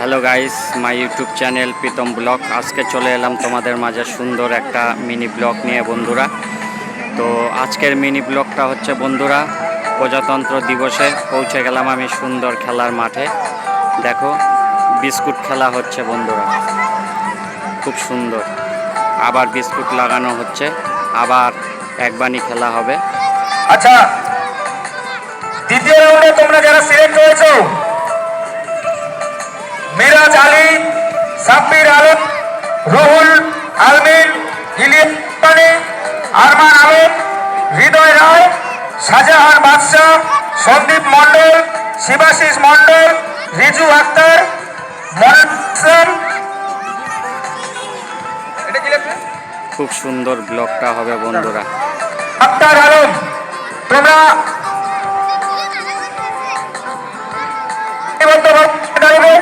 Hello guys, my YouTube channel Pritam vlog. আজকে চলে এলাম তোমাদের মাঝে সুন্দর একটা মিনি ব্লগ নিয়ে বন্ধুরা। তো আজকের মিনি ব্লগটা হচ্ছে বন্ধুরা, প্রজাতন্ত্র দিবসে পৌঁছে গেলাম আমি সুন্দর খেলার মাঠে। দেখো বিস্কুট খেলা হচ্ছে বন্ধুরা, খুব সুন্দর। আবার বিস্কুট লাগানো হচ্ছে, আবার একবানি খেলা হবে। আচ্ছা, দ্বিতীয় রাউন্ডে তোমরা যারা সিলেক্ট হয়েছো, মিরাজ আলী, সাব্বির আলম, রুহুল আলমিন, ইলিয়াস পানি, আরমান আলম, হৃদয় রায়, শাহজাহান বাদশাহ, সন্দীপ মণ্ডল, শিবাশিস মণ্ডল, রিজু আক্তার, মনির। খুব সুন্দর ব্লগটা হবে বন্ধুরা। আক্তার আলম, তোমরা দাঁড়িয়ে